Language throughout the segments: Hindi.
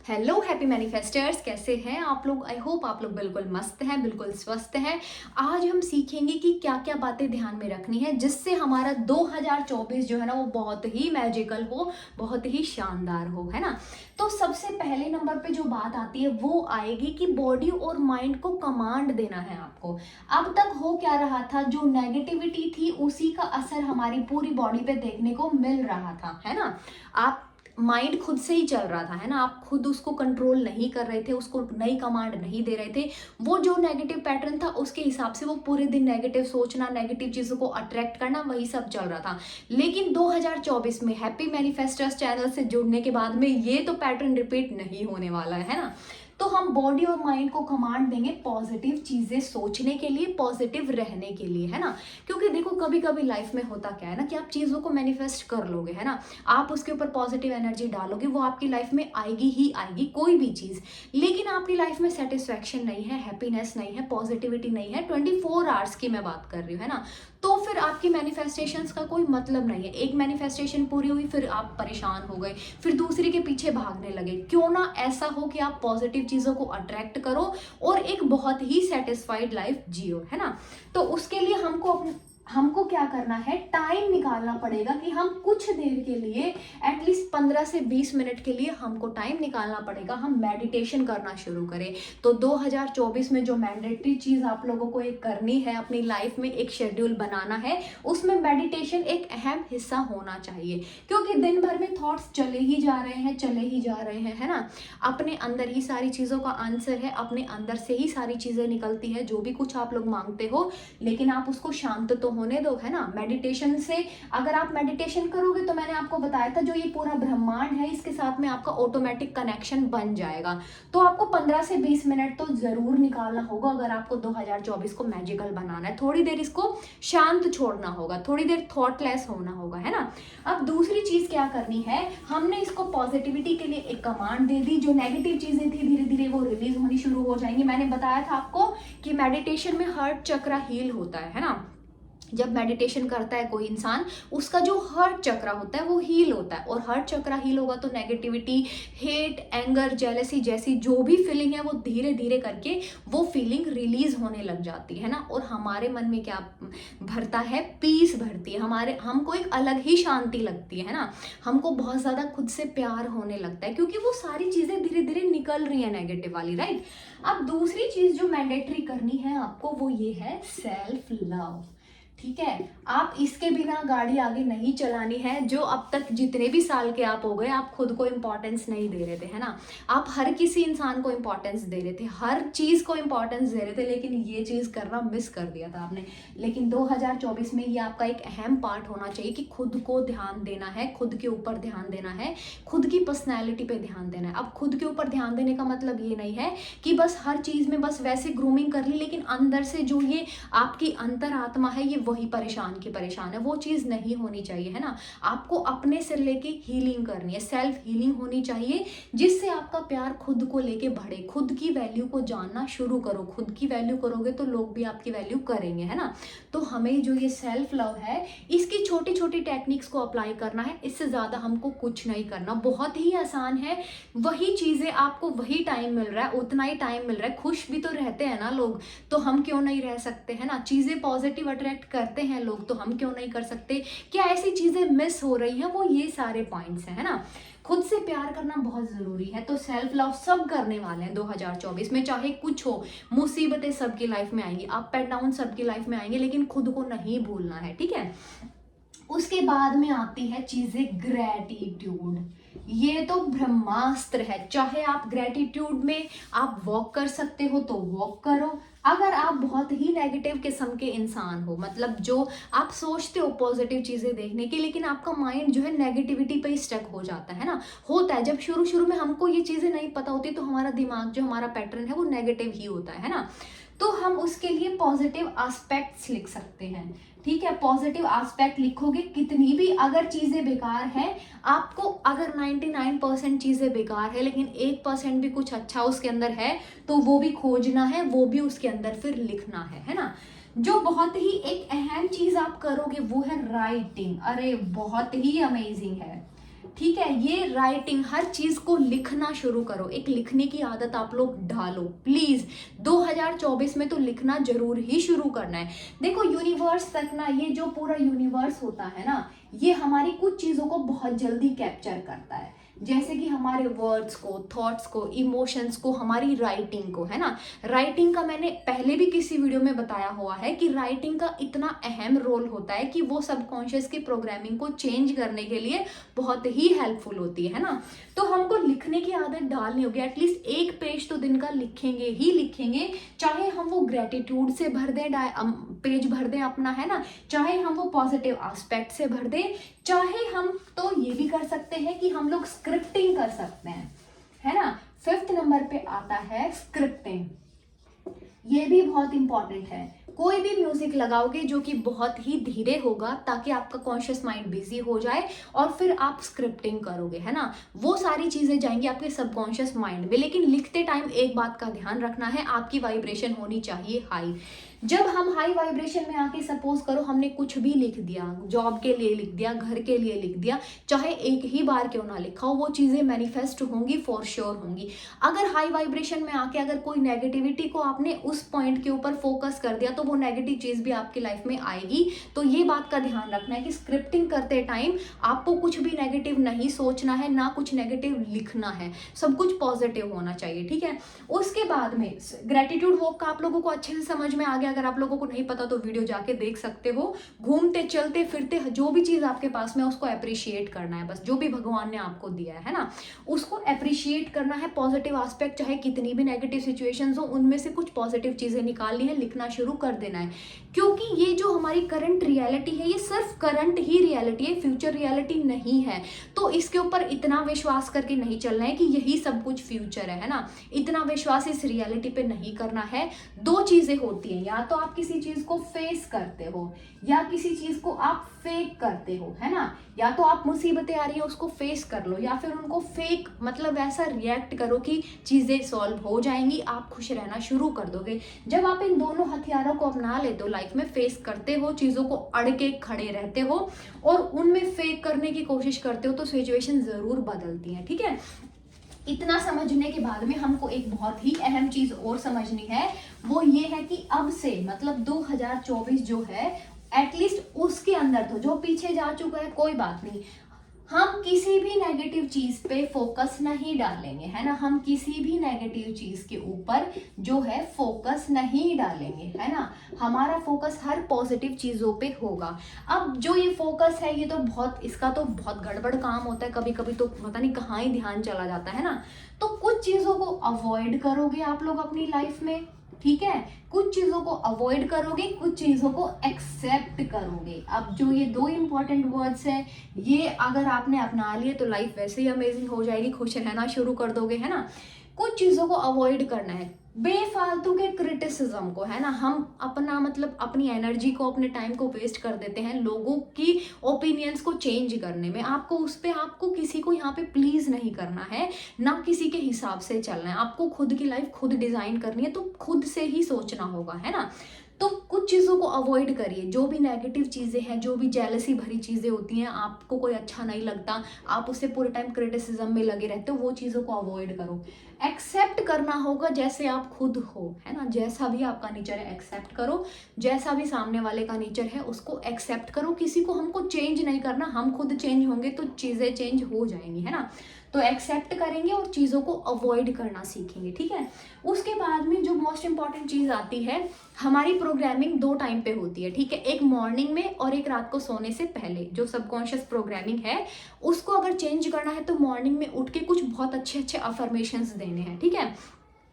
हेलो हैप्पी मैनिफेस्टर्स, कैसे हैं आप लोग। आई होप आप लोग बिल्कुल मस्त हैं, बिल्कुल स्वस्थ हैं। आज हम सीखेंगे कि क्या क्या बातें ध्यान में रखनी है जिससे हमारा 2024 जो है ना वो बहुत ही मैजिकल हो, बहुत ही शानदार हो, है ना। तो सबसे पहले नंबर पे जो बात आती है वो आएगी कि बॉडी और माइंड को कमांड देना है आपको। अब तक हो क्या रहा था, जो नेगेटिविटी थी उसी का असर हमारी पूरी बॉडी पे देखने को मिल रहा था, है ना। आप माइंड खुद से ही चल रहा था, है ना। आप खुद उसको कंट्रोल नहीं कर रहे थे, उसको नई कमांड नहीं दे रहे थे। वो जो नेगेटिव पैटर्न था उसके हिसाब से वो पूरे दिन नेगेटिव सोचना, नेगेटिव चीजों को अट्रैक्ट करना, वही सब चल रहा था। लेकिन 2024 में हैप्पी मैनिफेस्टर्स चैनल से जुड़ने के बाद में ये तो पैटर्न रिपीट नहीं होने वाला है ना। तो हम बॉडी और माइंड को कमांड देंगे पॉजिटिव चीजें सोचने के लिए, पॉजिटिव रहने के लिए, है ना। क्योंकि देखो कभी कभी लाइफ में होता क्या है ना कि आप चीजों को मैनिफेस्ट कर लोगे, है ना। आप उसके ऊपर पॉजिटिव एनर्जी डालोगे, वो आपकी लाइफ में आएगी ही आएगी, कोई भी चीज। लेकिन आपकी लाइफ में सेटिस्फैक्शन नहीं है, हैप्पीनेस नहीं है, पॉजिटिविटी नहीं है, 24 आवर्स की मैं बात कर रही हूँ, है ना। तो फिर आपकी मैनिफेस्टेशंस का कोई मतलब नहीं है। एक मैनिफेस्टेशन पूरी हुई, फिर आप परेशान हो गए, फिर दूसरी के पीछे भागने लगे। क्यों ना ऐसा हो कि आप पॉजिटिव चीजों को अट्रैक्ट करो और एक बहुत ही सेटिस्फाइड लाइफ जियो, है ना। तो उसके लिए हमको क्या करना है, टाइम निकालना पड़ेगा कि हम कुछ देर के लिए, एटलीस्ट 15 से 20 मिनट के लिए हमको टाइम निकालना पड़ेगा, हम मेडिटेशन करना शुरू करें। तो 2024 में जो मैंडेटरी चीज आप लोगों को एक करनी है, अपनी लाइफ में एक शेड्यूल बनाना है, उसमें मेडिटेशन एक अहम हिस्सा होना चाहिए। क्योंकि दिन भर में थॉट्स चले ही जा रहे हैं, चले ही जा रहे हैं, है ना। अपने अंदर ही सारी चीजों का आंसर है, अपने अंदर से ही सारी चीजें निकलती है, जो भी कुछ आप लोग मांगते हो। लेकिन आप उसको शांत तो होने दो, है ना। मेडिटेशन से, अगर आप मेडिटेशन करोगे तो मैंने आपको बताया था जो ये पूरा ब्रह्मांड है इसके साथ में आपका ऑटोमेटिक कनेक्शन बन जाएगा। तो आपको 15 से 20 मिनट तो जरूर निकालना होगा अगर आपको 2024 को मैजिकल बनाना है। थोड़ी देर इसको शांत छोड़ना होगा, थोड़ी देर थॉटलेस होना होगा, है ना। अब दूसरी चीज क्या करनी है, हमने इसको पॉजिटिविटी के लिए एक कमांड दे दी। जो नेगेटिव चीजें थी धीरे धीरे वो रिलीज होनी शुरू हो जाएंगी। मैंने बताया था आपको कि मेडिटेशन में हार्ट चक्र हील होता है ना। जब मेडिटेशन करता है कोई इंसान, उसका जो हार्ट चक्र होता है वो हील होता है, और हार्ट चक्र हील होगा तो नेगेटिविटी, हेट, एंगर, जेलसी जैसी जो भी फीलिंग है वो धीरे धीरे करके वो फीलिंग रिलीज होने लग जाती है ना। और हमारे मन में क्या भरता है, पीस भरती है, हमको एक अलग ही शांति लगती है ना। हमको बहुत ज्यादा खुद से प्यार होने लगता है, क्योंकि वो सारी चीजें धीरे धीरे निकल रही है नेगेटिव वाली, राइट। अब दूसरी चीज जो मैंडेटरी करनी है आपको वो ये है सेल्फ लव। ठीक है, आप इसके बिना गाड़ी आगे नहीं चलानी है। जो अब तक जितने भी साल के आप हो गए, आप खुद को इंपॉर्टेंस नहीं दे रहे थे, है ना। आप हर किसी इंसान को इंपॉर्टेंस दे रहे थे, हर चीज को इंपॉर्टेंस दे रहे थे, लेकिन ये चीज करना मिस कर दिया था आपने। लेकिन 2024 में ये आपका एक अहम पार्ट होना चाहिए कि खुद को ध्यान देना है, खुद के ऊपर ध्यान देना है, खुद की पर्सनैलिटी पे ध्यान देना है। अब खुद के ऊपर ध्यान देने का मतलब ये नहीं है कि बस हर चीज में बस वैसे ग्रूमिंग कर ली, लेकिन अंदर से जो ये आपकी अंतरात्मा है ये वही परेशान की परेशान है, वो चीज नहीं होनी चाहिए, है ना। आपको अपने से लेके हीलिंग करनी है, सेल्फ हीलिंग होनी चाहिए, जिससे आपका प्यार खुद को लेके बढ़े। खुद की वैल्यू को जानना शुरू करो, खुद की वैल्यू करोगे तो लोग भी आपकी वैल्यू करेंगे, है ना। तो हमें जो ये सेल्फ लव है इसकी छोटी छोटी टेक्निक्स को अप्लाई करना है, इससे ज्यादा हमको कुछ नहीं करना, बहुत ही आसान है। वही चीजें आपको वही टाइम मिल रहा है, उतना ही टाइम मिल रहा है। खुश भी तो रहते हैं ना लोग, तो हम क्यों नहीं रह सकते, है ना। चीजें पॉजिटिव अट्रैक्ट करते हैं लोग, तो हम क्यों नहीं कर सकते। क्या ऐसी चीजें मिस हो रही हैं, वो ये सारे पॉइंट्स हैं, है ना। खुद से प्यार करना बहुत जरूरी है। तो सेल्फ लव सब करने वाले हैं 2024 में, चाहे कुछ हो। मुसीबतें सबकी लाइफ में आएंगी, अप एंड डाउन सबकी लाइफ में आएंगे, लेकिन खुद को नहीं भूलना है, ठीक है। उसके बाद में आती है चीजें ग्रेटिट्यूड। ये तो ब्रह्मास्त्र है। चाहे आप ग्रेटिट्यूड में आप वॉक कर सकते हो तो वॉक करो। अगर आप बहुत ही नेगेटिव किस्म के इंसान हो, मतलब जो आप सोचते हो पॉजिटिव चीजें देखने की, लेकिन आपका माइंड जो है नेगेटिविटी पे ही स्टक हो जाता है ना। होता है, जब शुरू शुरू में हमको ये चीजें नहीं पता होती तो हमारा दिमाग, जो हमारा पैटर्न है वो नेगेटिव ही होता है ना। तो हम उसके लिए पॉजिटिव एस्पेक्ट्स लिख सकते हैं, ठीक है। पॉजिटिव एस्पेक्ट लिखोगे, कितनी भी अगर चीजें बेकार हैं, आपको अगर 99% चीजें बेकार है लेकिन 1% भी कुछ अच्छा उसके अंदर है, तो वो भी खोजना है, वो भी उसके अंदर फिर लिखना है ना। जो बहुत ही एक अहम चीज आप करोगे वो है राइटिंग। अरे बहुत ही अमेजिंग है, ठीक है, ये राइटिंग, हर चीज को लिखना शुरू करो, एक लिखने की आदत आप लोग डालो प्लीज। 2024 में तो लिखना जरूर ही शुरू करना है। देखो यूनिवर्स तक ना, ये जो पूरा यूनिवर्स होता है ना, ये हमारी कुछ चीजों को बहुत जल्दी कैप्चर करता है, जैसे कि हमारे वर्ड्स को, थॉट्स को, इमोशंस को, हमारी राइटिंग को, है ना। राइटिंग का मैंने पहले भी किसी वीडियो में बताया हुआ है कि राइटिंग का इतना अहम रोल होता है कि वो सबकॉन्शियस की प्रोग्रामिंग को चेंज करने के लिए बहुत ही हेल्पफुल होती है ना। तो हमको लिखने की आदत डालनी होगी, एटलीस्ट एक पेज तो दिन का लिखेंगे ही लिखेंगे, चाहे हम वो ग्रेटिट्यूड से भर दें, पेज भर दें अपना, है ना, चाहे हम वो पॉजिटिव एस्पेक्ट से भर दें, चाहे हम तो ये भी कर सकते हैं कि हम लोग स्क्रिप्टिंग कर सकते हैं, है ना। 5th नंबर पे आता है स्क्रिप्टिंग, ये भी बहुत इंपॉर्टेंट है। कोई भी म्यूजिक लगाओगे जो कि बहुत ही धीरे होगा, ताकि आपका कॉन्शियस माइंड बिजी हो जाए और फिर आप स्क्रिप्टिंग करोगे, है ना, वो सारी चीजें जाएंगी आपके सबकॉन्शियस माइंड में। लेकिन लिखते टाइम एक बात का ध्यान रखना है, आपकी वाइब्रेशन होनी चाहिए हाई। जब हम हाई वाइब्रेशन में आके, सपोज करो हमने कुछ भी लिख दिया, जॉब के लिए लिख दिया, घर के लिए लिख दिया, चाहे एक ही बार क्यों ना लिखा हो, वो चीजें मैनिफेस्ट होंगी, फॉर श्योर होंगी। अगर हाई वाइब्रेशन में आके अगर कोई नेगेटिविटी को आपने उस पॉइंट के ऊपर फोकस कर दिया, तो वो नेगेटिव चीज भी आपकी लाइफ में आएगी। तो ये बात का ध्यान रखना है कि स्क्रिप्टिंग करते टाइम आपको कुछ भी नेगेटिव नहीं सोचना है, ना कुछ नेगेटिव लिखना है, सब कुछ पॉजिटिव होना चाहिए, ठीक है। उसके बाद में ग्रेटिट्यूड वॉक का आप लोगों को अच्छे से समझ में आ गया। अगर आप लोगों को नहीं पता तो वीडियो जाके देख सकते हो। घूमते चलते फिरते जो भी चीज आपके पास में, उसको अप्रिशिएट करना है, बस जो भी भगवान ने आपको दिया है ना, उसको अप्रिशिएट करना है। पॉजिटिव एस्पेक्ट, चाहे कितनी भी नेगेटिव सिचुएशंस हो, उनमें से कुछ पॉजिटिव चीजें निकालनी है, लिखना शुरू कर देना है। क्योंकि ये जो हमारी करंट रियलिटी है, ये सिर्फ करंट ही रियलिटी है, फ्यूचर रियलिटी नहीं है। तो इसके ऊपर इतना विश्वास करके नहीं चलना है कि यही सब कुछ फ्यूचर है ना, इतना विश्वास इस रियलिटी पे नहीं करना है। दो चीजें होती हैं, या तो आप किसी चीज को फेस करते हो, या किसी चीज को आप फेक करते हो, है ना। या तो आप मुसीबतें आ रही है उसको फेस कर लो, या फिर उनको फेक मतलब ऐसा रिएक्ट करो कि चीजें सॉल्व हो जाएंगी, आप खुश रहना शुरू कर दोगे। जब आप इन दोनों हथियारों को अपना लेते हो, लाइफ में फेस करते हो, चीजों को अड़ के खड़े रहते हो और उनमें फेक करने की कोशिश करते हो, तो सिचुएशन जरूर बदलती है, ठीक है। इतना समझने के बाद में हमको एक बहुत ही अहम चीज और समझनी है, वो ये है कि अब से मतलब 2024 जो है, एटलीस्ट उसके अंदर तो जो पीछे जा चुका है कोई बात नहीं, हम किसी भी नेगेटिव चीज पे फोकस नहीं डालेंगे, है ना। हम किसी भी नेगेटिव चीज के ऊपर जो है फोकस नहीं डालेंगे, है ना। हमारा फोकस हर पॉजिटिव चीजों पे होगा। अब जो ये फोकस है, ये तो बहुत, इसका तो बहुत गड़बड़ काम होता है, कभी कभी तो पता नहीं कहाँ ही ध्यान चला जाता है ना। तो कुछ चीजों को अवॉइड करोगे आप लोग अपनी लाइफ में, ठीक है। कुछ चीजों को अवॉइड करोगे, कुछ चीजों को एक्सेप्ट करोगे। अब जो ये दो इंपॉर्टेंट वर्ड्स हैं, ये अगर आपने अपना लिए तो लाइफ वैसे ही अमेजिंग हो जाएगी, खुश रहना शुरू कर दोगे, है ना। कुछ चीजों को अवॉइड करना है, बेफालतू के क्रिटिसिज्म को, है ना। हम अपना मतलब अपनी एनर्जी को, अपने टाइम को वेस्ट कर देते हैं लोगों की ओपिनियंस को चेंज करने में। आपको उस पे, आपको किसी को यहाँ पे प्लीज नहीं करना है, ना किसी के हिसाब से चलना है। आपको खुद की लाइफ खुद डिजाइन करनी है, तो खुद से ही सोचना होगा, है ना। तो कुछ चीज़ों को अवॉइड करिए, जो भी नेगेटिव चीज़ें हैं, जो भी जेलसी भरी चीज़ें होती हैं, आपको कोई अच्छा नहीं लगता, आप उससे पूरे टाइम क्रिटिसिज्म में लगे रहते हो, वो चीज़ों को अवॉइड करो। एक्सेप्ट करना होगा जैसे आप खुद हो, है ना। जैसा भी आपका नेचर है एक्सेप्ट करो, जैसा भी सामने वाले का नेचर है उसको एक्सेप्ट करो। किसी को हमको चेंज नहीं करना, हम खुद चेंज होंगे तो चीज़ें चेंज हो जाएंगी, है ना। तो एक्सेप्ट करेंगे और चीज़ों को अवॉइड करना सीखेंगे, ठीक है। उसके बाद में जो मोस्ट इंपॉर्टेंट चीज़ आती है, हमारी प्रोग्रामिंग 2 टाइम पे होती है, ठीक है। एक मॉर्निंग में और एक रात को सोने से पहले। जो सबकॉन्शियस प्रोग्रामिंग है उसको अगर चेंज करना है तो मॉर्निंग में उठ के कुछ बहुत अच्छे अच्छे अफर्मेशंस देने हैं, ठीक है।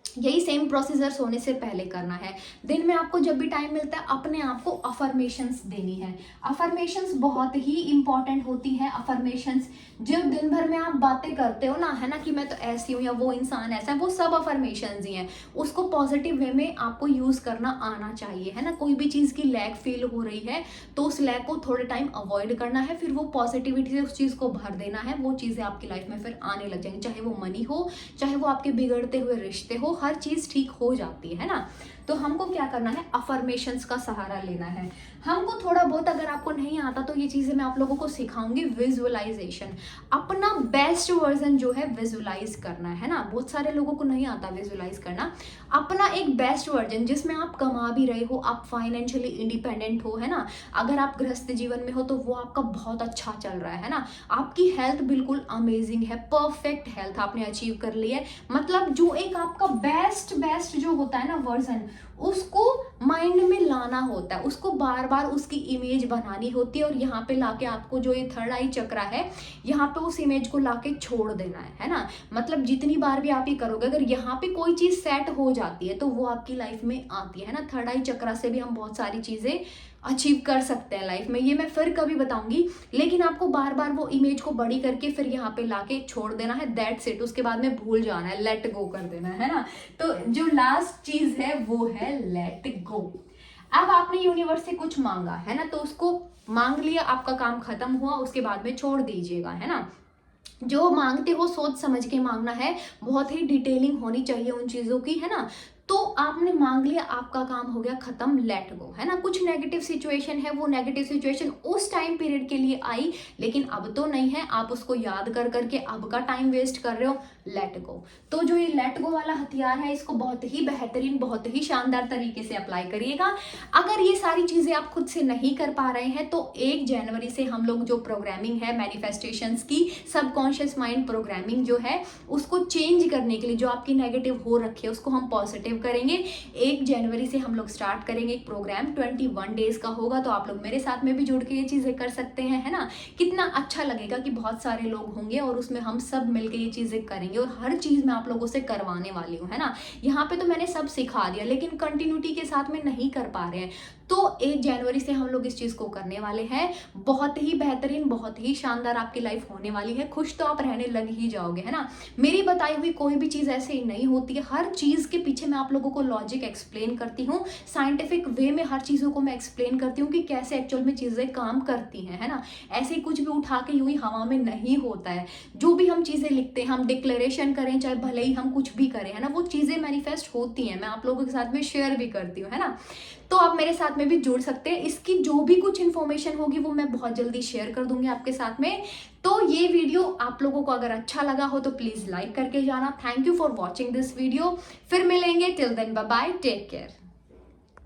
यही सेम प्रोसीजर सोने से पहले करना है। दिन में आपको जब भी टाइम मिलता है अपने आप को अफर्मेशंस देनी है। अफर्मेशंस बहुत ही इंपॉर्टेंट होती हैं। अफर्मेशंस जो दिन भर में आप बातें करते हो ना, है ना, कि मैं तो ऐसी हूँ या वो इंसान ऐसा है, वो सब अफर्मेशंस ही हैं। उसको पॉजिटिव वे में आपको यूज करना आना चाहिए, है ना। कोई भी चीज़ की लैक फील हो रही है तो उस लैक को थोड़े टाइम अवॉइड करना है, फिर वो पॉजिटिविटी से उस चीज़ को भर देना है। वो चीज़ें आपकी लाइफ में फिर आने लग जाएंगी, चाहे वो मनी हो, चाहे वो आपके बिगड़ते हुए रिश्ते हो, वो हर चीज़ ठीक हो जाती है ना। तो हमको क्या करना है, अफर्मेशंस का सहारा लेना है। हमको थोड़ा बहुत, अगर आपको नहीं आता तो ये चीज़ें मैं आप लोगों को सिखाऊंगी। विजुअलाइजेशन, अपना बेस्ट वर्जन जो है विजुअलाइज करना है ना। बहुत सारे लोगों को नहीं आता विजुअलाइज करना। अपना एक बेस्ट वर्जन जिसमें आप कमा भी रहे हो, आप फाइनेंशियली इंडिपेंडेंट हो, है ना। अगर आप गृहस्थ जीवन में हो तो वो आपका बहुत अच्छा चल रहा है ना। आपकी हेल्थ बिल्कुल अमेजिंग है, परफेक्ट हेल्थ आपने अचीव कर ली है। मतलब जो एक आपका बेस्ट जो होता है ना वर्जन, उसको माइंड में लाना होता है, उसको बार बार उसकी इमेज बनानी होती है, और यहाँ पे लाके आपको जो ये थर्ड आई चक्रा है, यहाँ पे उस इमेज को लाके छोड़ देना है ना। मतलब जितनी बार भी आप ये करोगे, अगर यहाँ पे कोई चीज सेट हो जाती है तो वो आपकी लाइफ में आती है ना। थर्ड आई चक्रा से भी हम बहुत सारी चीजें अचीव कर सकते हैं लाइफ में, ये मैं फिर कभी बताऊंगी। लेकिन आपको बार बार वो इमेज को बड़ी करके फिर यहाँ पे लाके छोड़ देना है, दैट्स इट। उसके बाद में भूल जाना है, लेट गो कर देना है ना। तो जो लास्ट चीज है वो है लेट गो। अब आपने यूनिवर्स से कुछ मांगा है ना, तो उसको मांग लिया, आपका काम खत्म हुआ, उसके बाद में छोड़ दीजिएगा, है ना। जो मांगते हो सोच समझ के मांगना है, बहुत ही डिटेलिंग होनी चाहिए उन चीजों की, है ना। तो आपने मांग लिया, आपका काम हो गया खत्म, लेट गो, है ना। कुछ नेगेटिव सिचुएशन है, वो नेगेटिव सिचुएशन उस टाइम पीरियड के लिए आई, लेकिन अब तो नहीं है, आप उसको याद कर करके अब का टाइम वेस्ट कर रहे हो, लेट गो। तो जो ये लेट गो वाला हथियार है, इसको बहुत ही बेहतरीन, बहुत ही शानदार तरीके से अप्लाई करिएगा। अगर ये सारी चीजें आप खुद से नहीं कर पा रहे हैं तो 1 जनवरी से हम लोग जो प्रोग्रामिंग है मैनिफेस्टेशंस की, सबकॉन्शियस माइंड प्रोग्रामिंग जो है, उसको चेंज करने के लिए, जो आपकी नेगेटिव हो रखी है उसको हम पॉजिटिव करेंगे। 1 जनवरी से हम लोग स्टार्ट करेंगे एक प्रोग्राम, 21 डेज का होगा। तो आप लोग मेरे साथ में भी जुड़ के ये चीजें कर सकते हैं, है ना। कितना अच्छा लगेगा कि बहुत सारे लोग होंगे और उसमें हम सब मिलके ये चीजें करेंगे, और हर चीज मैं आप लोगों से करवाने वाली हूँ, है ना। यहाँ पे तो मैंने सब सिखा दिया, लेकिन कंटिन्यूटी के साथ में नहीं कर पा रहे हैं, तो 1 जनवरी से हम लोग इस चीज को करने वाले हैं। बहुत ही बेहतरीन, बहुत ही शानदार आपकी लाइफ होने वाली है। खुश तो आप रहने लग ही जाओगे, है ना। मेरी बताई हुई कोई भी चीज ऐसे ही नहीं होती है, हर चीज के पीछे मैं आप लोगों को लॉजिक एक्सप्लेन करती हूँ, साइंटिफिक वे में हर चीजों को मैं एक्सप्लेन करती हूँ कि कैसे एक्चुअल में चीजें काम करती हैं, है ना। ऐसे ही कुछ भी उठा के यूं ही हवा में नहीं होता है। जो भी हम चीजें लिखते हैं, हम डिक्लेरेशन करें, चाहे भले ही हम कुछ भी करें, है ना, वो चीजें मैनिफेस्ट होती हैं। मैं आप लोगों के साथ में शेयर भी करती हूँ, है ना। तो आप मेरे साथ में भी जुड़ सकते हैं। इसकी जो भी कुछ इन्फॉर्मेशन होगी वो मैं बहुत जल्दी शेयर कर दूंगी आपके साथ में। तो ये वीडियो आप लोगों को अगर अच्छा लगा हो तो प्लीज लाइक करके जाना। Thank you for watching this video. फिर मिलेंगे, till then bye bye, take care.